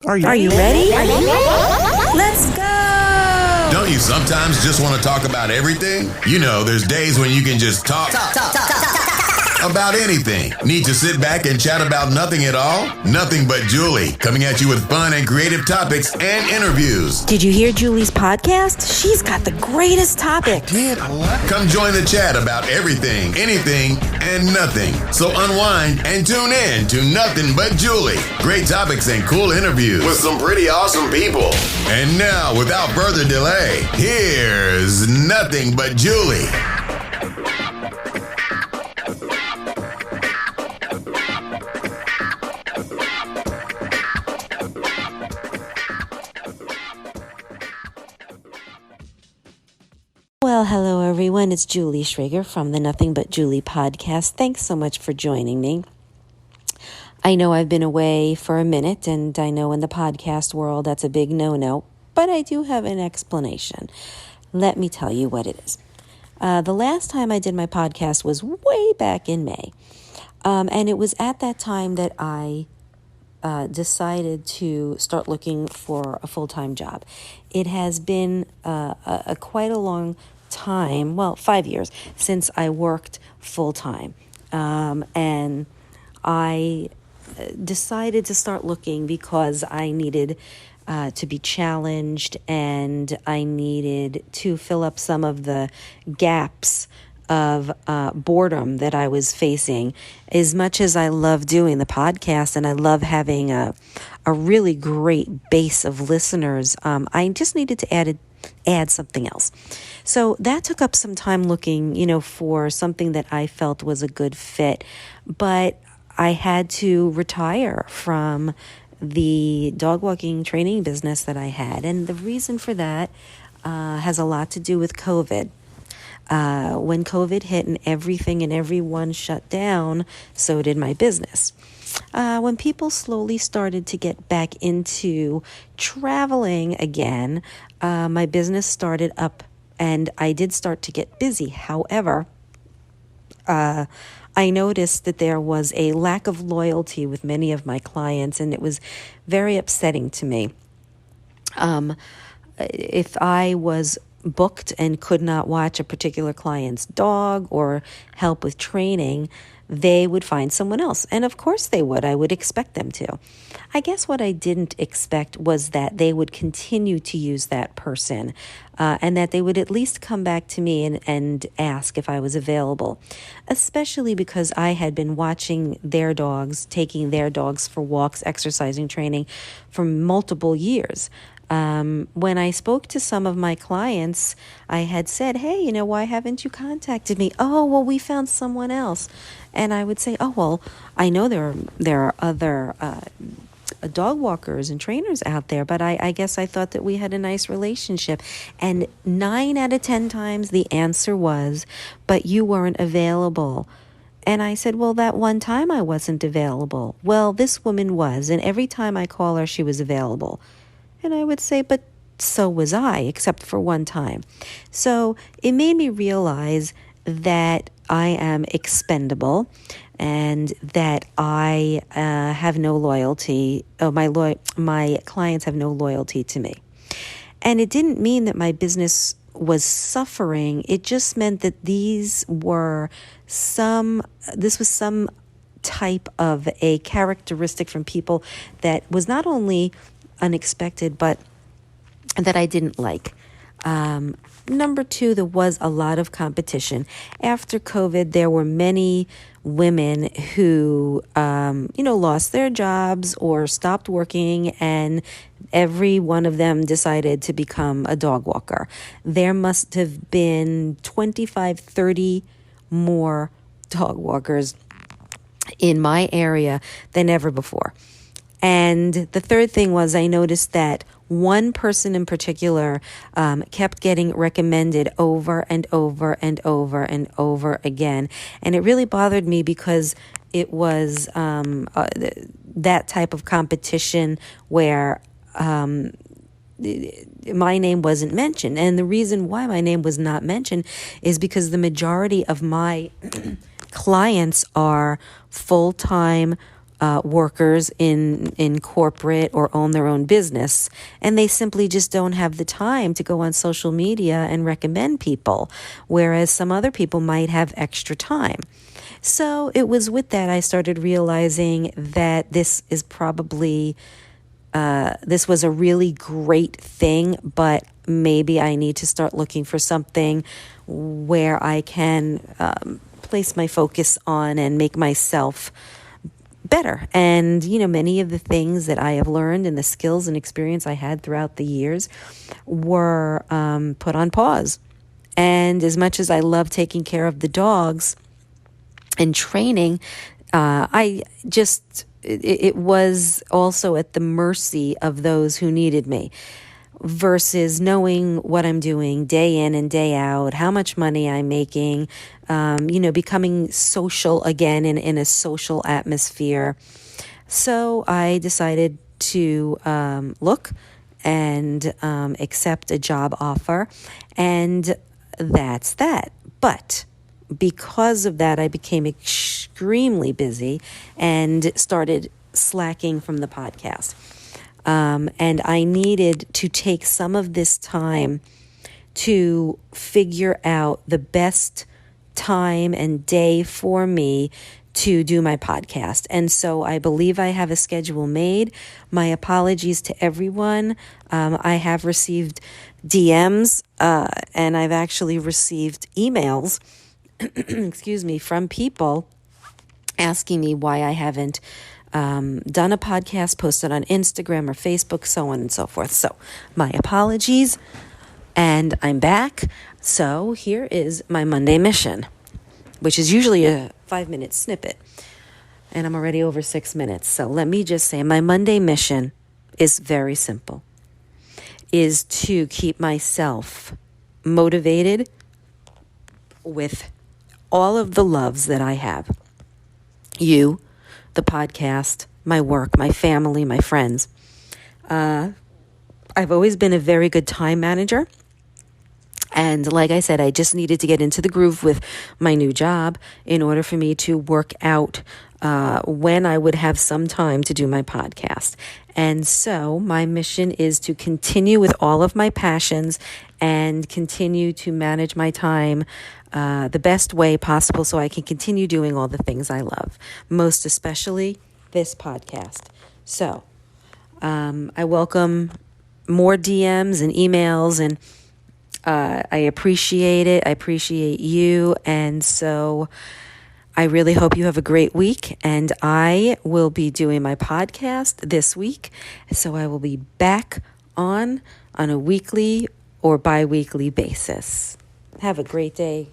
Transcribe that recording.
Are you ready? Let's go! Don't you sometimes just want to talk about everything? You know, there's days when you can just talk about anything. Need to sit back and chat about nothing at all? Nothing But Julie, coming at you with fun and creative topics and interviews. Did you hear Julie's podcast? She's got the greatest topics. Come join the chat about everything, anything, and nothing. So unwind and tune in to Nothing But Julie. Great topics and cool interviews with some pretty awesome people. And now, without further delay, here's Nothing But Julie. Well, hello everyone. It's Julie Schrager from the Nothing But Julie podcast. Thanks so much for joining me. I know I've been away for a minute, and I know in the podcast world that's a big no-no, but I do have an explanation. Let me tell you what it is. The last time I did my podcast was way back in May, and it was at that time that I decided to start looking for a full-time job. It has been quite a long time, 5 years, since I worked full-time. And I decided to start looking because I needed to be challenged, and I needed to fill up some of the gaps of boredom that I was facing. As much as I love doing the podcast and I love having a really great base of listeners, I just needed to add something else. So that took up some time looking, for something that I felt was a good fit. But I had to retire from the dog walking training business that I had. And the reason for that has a lot to do with COVID. When COVID hit and everything and everyone shut down, so did my business. When people slowly started to get back into traveling again, my business started up and I did start to get busy. However, I noticed that there was a lack of loyalty with many of my clients, and it was very upsetting to me. If I was booked and could not watch a particular client's dog or help with training, they would find someone else. And of course they would. I would expect them to. I guess what I didn't expect was that they would continue to use that person, and that they would at least come back to me and ask if I was available, especially because I had been watching their dogs, taking their dogs for walks, exercising, training for multiple years. When I spoke to some of my clients, I had said, hey, why haven't you contacted me? Oh, well, we found someone else. And I would say, oh, well, I know there are other dog walkers and trainers out there, but I guess I thought that we had a nice relationship. And 9 out of 10 times the answer was, but you weren't available. And I said, well, that one time I wasn't available. Well, this woman was, and every time I call her, she was available. And I would say, but so was I, except for one time. So it made me realize that I am expendable and that I have no loyalty. My clients have no loyalty to me. And it didn't mean that my business was suffering. It just meant that this was some type of a characteristic from people that was not only unexpected, but that I didn't like. Number 2, there was a lot of competition. After COVID, there were many women who, lost their jobs or stopped working, and every one of them decided to become a dog walker. There must have been 25, 30 more dog walkers in my area than ever before. And the third thing was I noticed that one person in particular kept getting recommended over and over and over and over again. And it really bothered me because it was that type of competition where my name wasn't mentioned. And the reason why my name was not mentioned is because the majority of my clients are full-time workers in corporate or own their own business, and they simply just don't have the time to go on social media and recommend people, whereas some other people might have extra time. So it was with that I started realizing that this was a really great thing, but maybe I need to start looking for something where I can place my focus on and make myself better. And, many of the things that I have learned and the skills and experience I had throughout the years were put on pause. And as much as I love taking care of the dogs and training, it was also at the mercy of those who needed me, versus knowing what I'm doing day in and day out, how much money I'm making, becoming social again in a social atmosphere. So I decided to look and accept a job offer, and that's that. But because of that, I became extremely busy and started slacking from the podcast. And I needed to take some of this time to figure out the best time and day for me to do my podcast. And so I believe I have a schedule made. My apologies to everyone. I have received DMs, and I've actually received emails, from people asking me why I haven't done a podcast, posted on Instagram or Facebook, so on and so forth. So my apologies, and I'm back. So here is my Monday mission, which is usually a 5-minute snippet, and I'm already over 6 minutes. So let me just say my Monday mission is very simple, is to keep myself motivated with all of the loves that I have. You, the podcast, my work, my family, my friends. I've always been a very good time manager. And like I said, I just needed to get into the groove with my new job in order for me to work out when I would have some time to do my podcast. And so my mission is to continue with all of my passions and continue to manage my time the best way possible so I can continue doing all the things I love, most especially this podcast. So I welcome more DMs and emails, and I appreciate it. I appreciate you. And so I really hope you have a great week, and I will be doing my podcast this week. So I will be back on a weekly or bi-weekly basis. Have a great day.